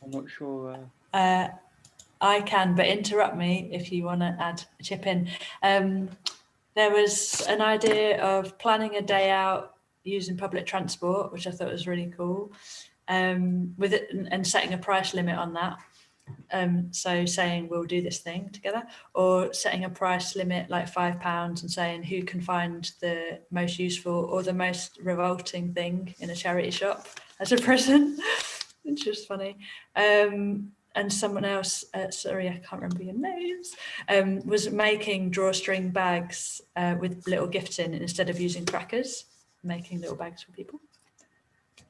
I'm not sure. I can, but interrupt me if you want to chip in. There was an idea of planning a day out using public transport, which I thought was really cool, with it and setting a price limit on that. So saying we'll do this thing together, or setting a price limit like £5 and saying who can find the most useful or the most revolting thing in a charity shop as a present, which was funny. And someone else, sorry, I can't remember your names, was making drawstring bags with little gifts in instead of using crackers, making little bags for people.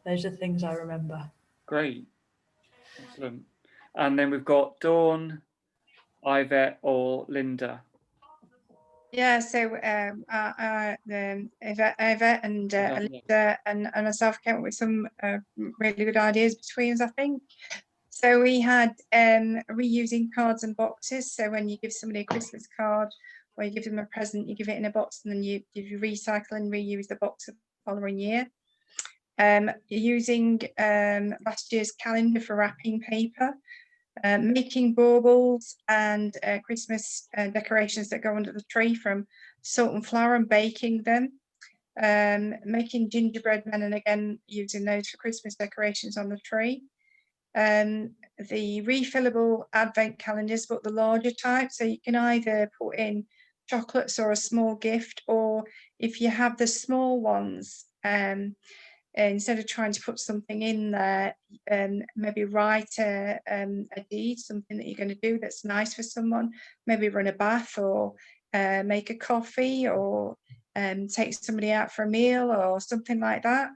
Those are things I remember. Great. Excellent. And then we've got Dawn, Yvette or Linda. Yeah, so Yvette and Linda and myself came up with some really good ideas between us, I think. So we had reusing cards and boxes. So when you give somebody a Christmas card or you give them a present, you give it in a box and then you recycle and reuse the box the following year. Using last year's calendar for wrapping paper. Making baubles and Christmas decorations that go under the tree from salt and flour and baking them. Making gingerbread men and again using those for Christmas decorations on the tree. The refillable advent calendars, but the larger type, so you can either put in chocolates or a small gift, or if you have the small ones, instead of trying to put something in there, maybe write a deed, something that you're going to do that's nice for someone, maybe run a bath or make a coffee or take somebody out for a meal or something like that.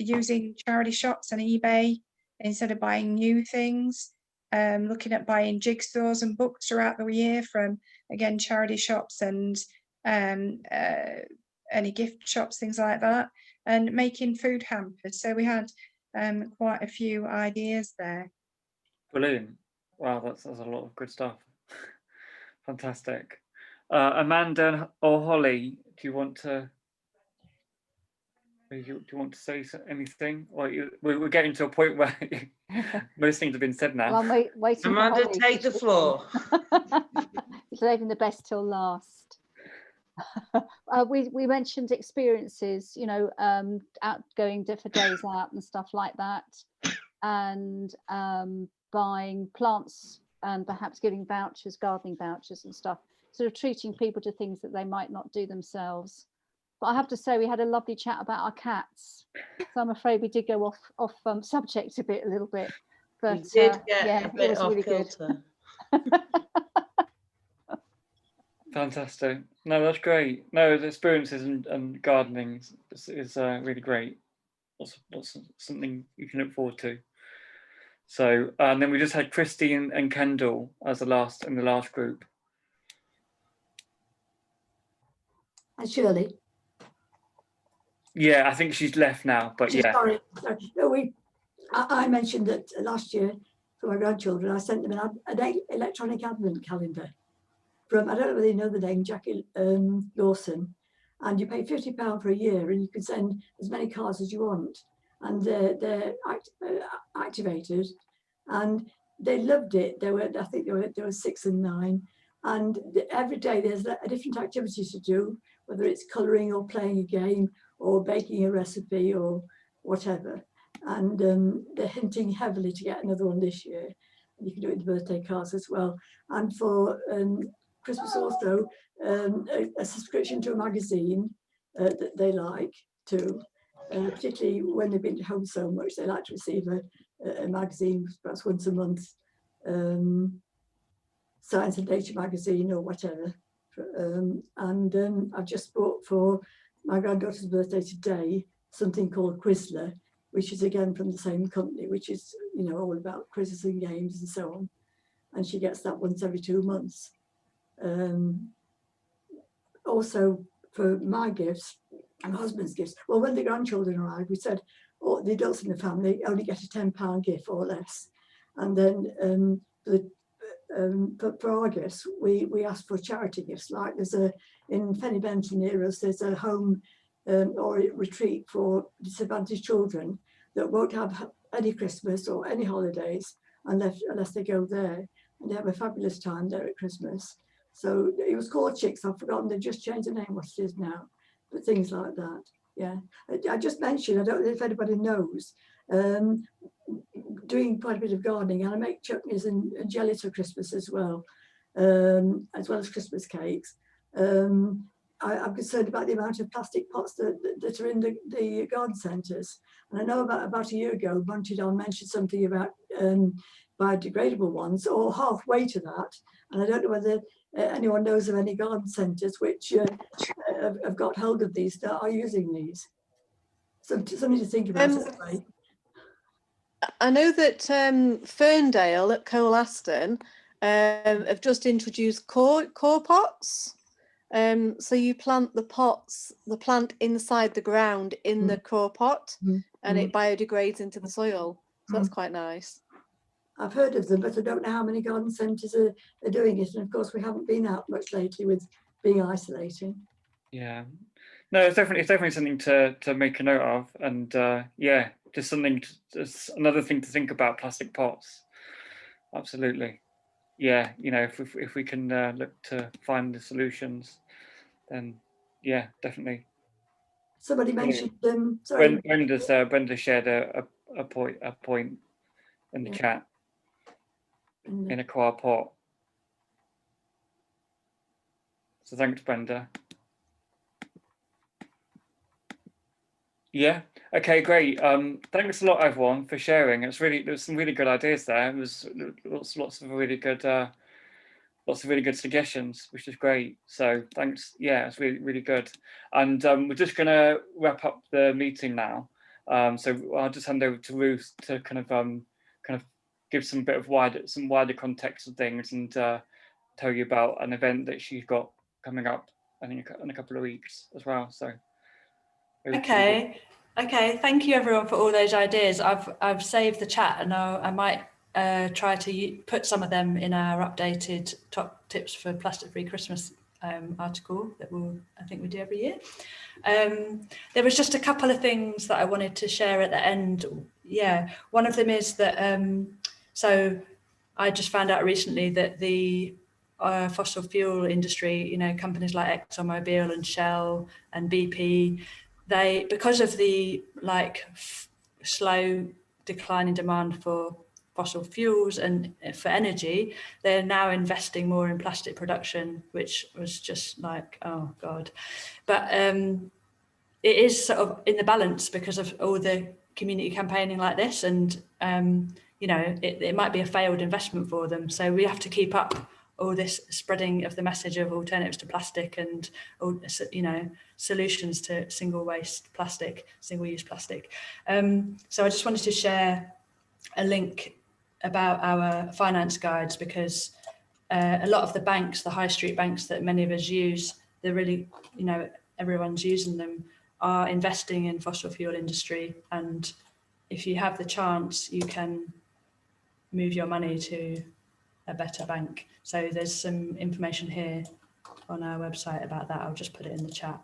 Using charity shops and eBay instead of buying new things, looking at buying jigsaws and books throughout the year from, again, charity shops and any gift shops, things like that, and making food hampers. So we had quite a few ideas there. Brilliant. Wow, that's a lot of good stuff. Fantastic. Amanda or Holly, do you want to say anything? Or we're getting to a point where most things have been said now. Well, I'm waiting Amanda, for Holly. take the floor. Saving the best till last. We mentioned experiences, you know, going for days out and stuff like that, and buying plants and perhaps giving vouchers, gardening vouchers and stuff, sort of treating people to things that they might not do themselves. But I have to say we had a lovely chat about our cats, so I'm afraid we did go off subject a little bit. But we did get yeah, a bit it was off really kilter. Good. Fantastic. No, that's great. No, the experiences and gardening is really great. That's something you can look forward to. So, and then we just had Christy and Kendall as in the last group. And Shirley. Yeah, I think she's left now, but yeah. Sorry. No, I mentioned that last year for my grandchildren, I sent them an electronic advent calendar from, I don't know whether you know the name, Jackie Lawson, and you pay £50 for a year and you can send as many cards as you want, and they're activated, and they loved it. I think they were 6 and 9, and every day there's a different activity to do, whether it's colouring or playing a game or baking a recipe or whatever, and they're hinting heavily to get another one this year. You can do it with birthday cards as well, and for Christmas also, a subscription to a magazine that they like too, particularly when they've been home so much, they like to receive a magazine, perhaps once a month, Science and Nature magazine or whatever. I've just bought for my granddaughter's birthday today something called Quizler, which is again from the same company, which is, you know, all about quizzes and games and so on. And she gets that once every 2 months. Also for my gifts and my husband's gifts, well, when the grandchildren arrived, we said, oh, the adults in the family only get a £10 gift or less. And then for our gifts, we asked for charity gifts. Like there's in Fenny Benton near us, there's a home or a retreat for disadvantaged children that won't have any Christmas or any holidays unless they go there, and they have a fabulous time there at Christmas. So it was called Chicks. I've forgotten, they just changed the name, what it is now, but things like that. Yeah, I just mentioned, I don't know if anybody knows, doing quite a bit of gardening, and I make chutneys and jellies for Christmas as well as Christmas cakes. I'm concerned about the amount of plastic pots that are in the garden centres. And I know about a year ago, Montidon mentioned something about biodegradable ones, or halfway to that. And I don't know whether anyone knows of any garden centres which have got hold of these, that are using these. So something to think about. Anyway. I know that Ferndale at Colaston have just introduced core pots. So you plant the plant inside the ground in the core pot, and it biodegrades into the soil. So that's quite nice. I've heard of them, but I don't know how many garden centres are doing it. And of course, we haven't been out much lately with being isolating. Yeah, no, it's definitely something to make a note of, and yeah, just another thing to think about, plastic pots. Absolutely. Yeah, you know, if we can look to find the solutions, then yeah, definitely. Somebody mentioned sorry. Brenda shared a point in the chat in a coir pot. So thanks, Brenda. Yeah. Okay. Great. Thanks a lot, everyone, for sharing. There's some really good ideas there. It was lots of really good suggestions, which is great. So thanks. Yeah, it's really good. And we're just gonna wrap up the meeting now. So I'll just hand over to Ruth to kind of give some wider context of things, and tell you about an event that she's got coming up, I think, in a couple of weeks as well. So. Okay. Thank you, everyone, for all those ideas. I've saved the chat, and I might try to put some of them in our updated top tips for plastic-free Christmas article that I think we do every year. There was just a couple of things that I wanted to share at the end. Yeah, one of them is that so I just found out recently that the fossil fuel industry, you know, companies like ExxonMobil and Shell and BP, they, because of the slow decline in demand for fossil fuels and for energy, they're now investing more in plastic production, which was just like, oh God. But it is sort of in the balance because of all the community campaigning like this, and you know, it might be a failed investment for them. So we have to keep up all this spreading of the message of alternatives to plastic, and, you know, solutions to single-use plastic. So I just wanted to share a link about our finance guides, because a lot of the banks, the high street banks that many of us use, they're really, you know, everyone's using them, are investing in fossil fuel industry. And if you have the chance, you can move your money to a better bank. So there's some information here on our website about that. I'll just put it in the chat.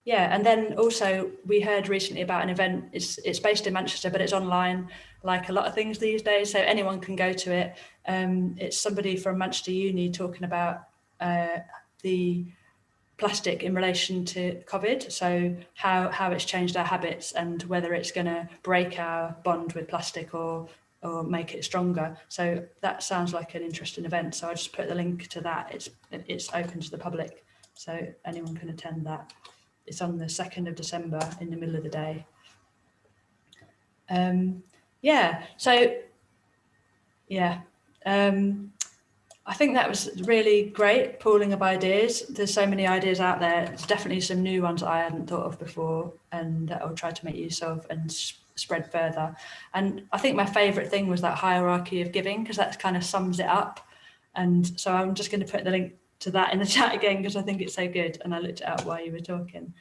Yeah, and then also we heard recently about an event. It's based in Manchester, but it's online, like a lot of things these days, so anyone can go to it. It's somebody from Manchester Uni talking about the plastic in relation to COVID, so how it's changed our habits and whether it's going to break our bond with plastic or make it stronger. So that sounds like an interesting event. So I just put the link to that. It's open to the public, so anyone can attend that. It's on the 2nd of December in the middle of the day. Yeah, so yeah. I think that was really great, pooling of ideas. There's so many ideas out there. There's definitely some new ones I hadn't thought of before, and that I'll try to make use of and spread further. And I think my favourite thing was that hierarchy of giving, because that kind of sums it up. And so I'm just going to put the link to that in the chat again, because I think it's so good, and I looked it up while you were talking.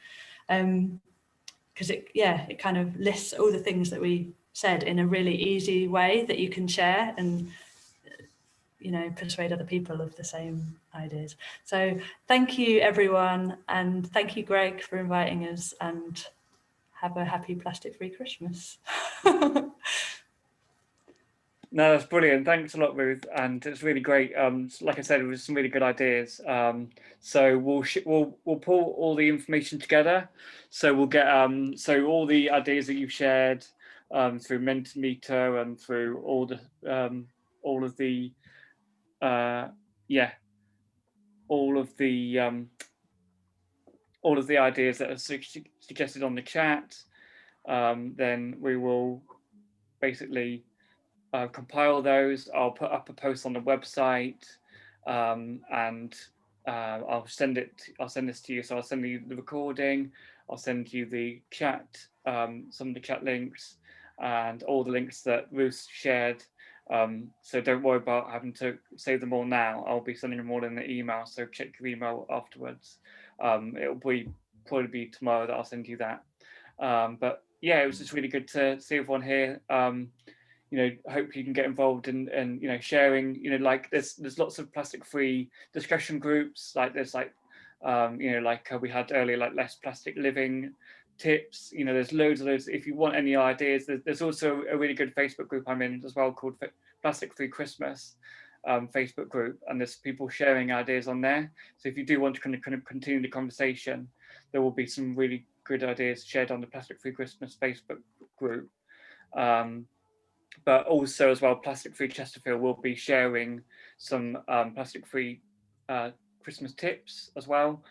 Because it kind of lists all the things that we said in a really easy way that you can share and, you know, persuade other people of the same ideas. So thank you, everyone, and thank you, Greg, for inviting us, and have a happy plastic-free Christmas. No, that's brilliant. Thanks a lot, Ruth, and it's really great. Like I said, it was some really good ideas. So we'll pull all the information together. So we'll get so all the ideas that you've shared through Mentimeter and through all of the all of the ideas that are suggested on the chat. Then we will basically compile those. I'll put up a post on the website, and I'll send this to you. So I'll send you the recording, I'll send you the chat, some of the chat links, and all the links that Ruth shared. So don't worry about having to save them all now. I'll be sending them all in the email, so check your email afterwards. It'll probably be tomorrow that I'll send you that. But yeah, it was just really good to see everyone here. You know, hope you can get involved in you know, sharing, you know, like there's lots of plastic-free discussion groups, like there's like you know, like we had earlier, like less plastic living tips. You know, there's loads of those. If you want any ideas, there's also a really good Facebook group I'm in as well called Plastic Free Christmas Facebook group, and there's people sharing ideas on there. So if you do want to kind of continue the conversation, there will be some really good ideas shared on the Plastic Free Christmas Facebook group. But also as well, Plastic Free Chesterfield will be sharing some plastic free Christmas tips as well.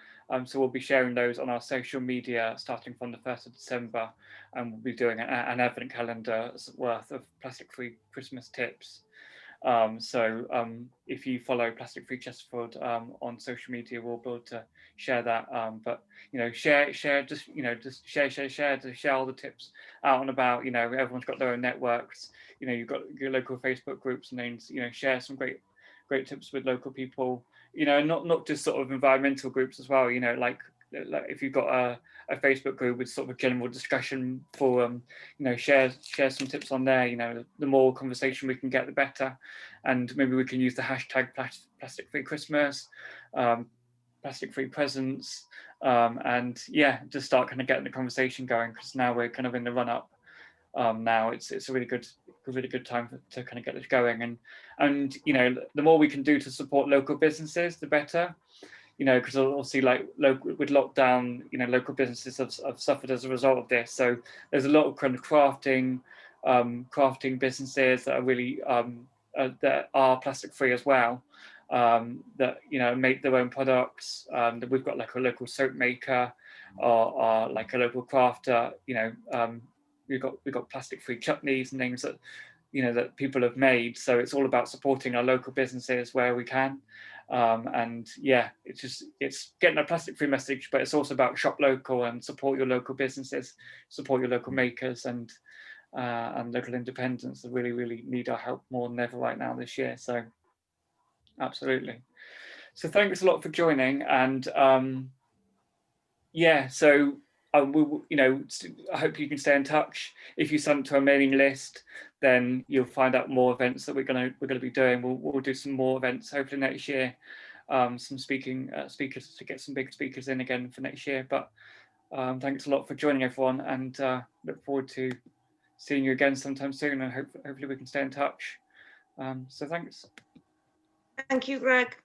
So we'll be sharing those on our social media starting from the 1st of December, and we'll be doing an advent calendar worth of plastic free Christmas tips. If you follow Plastic Free Chesterfield on social media, we'll be able to share that. But you know, share, just you know, just share to share all the tips out and about. You know, everyone's got their own networks. You know, you've got your local Facebook groups, and then you know, share some great tips with local people. You know, not just sort of environmental groups as well. You know, like if you've got a Facebook group with sort of a general discussion forum, you know, share some tips on there. You know, the more conversation we can get, the better. And maybe we can use the hashtag plastic free Christmas, plastic free presents, and yeah, just start kind of getting the conversation going, because now we're kind of in the run up. Now it's a really good time to kind of get this going, and you know, the more we can do to support local businesses, the better. You know, because obviously, like with lockdown, you know, local businesses have suffered as a result of this. So there's a lot of kind of crafting businesses that are really that are plastic free as well. That you know, make their own products. That we've got like a local soap maker, or like a local crafter. You know, we've got plastic free chutneys and things that, you know, that people have made. So it's all about supporting our local businesses where we can. And yeah, it's getting a plastic free message, but it's also about shop local and support your local businesses, support your local makers and local independents that really need our help more than ever right now this year. So absolutely. So thanks a lot for joining, and yeah, so you know, I hope you can stay in touch. If you sign up to our mailing list, then you'll find out more events that we're gonna be doing. We'll do some more events hopefully next year. Some speakers to get some big speakers in again for next year. But thanks a lot for joining everyone, and look forward to seeing you again sometime soon. And hopefully we can stay in touch. So thanks. Thank you, Greg.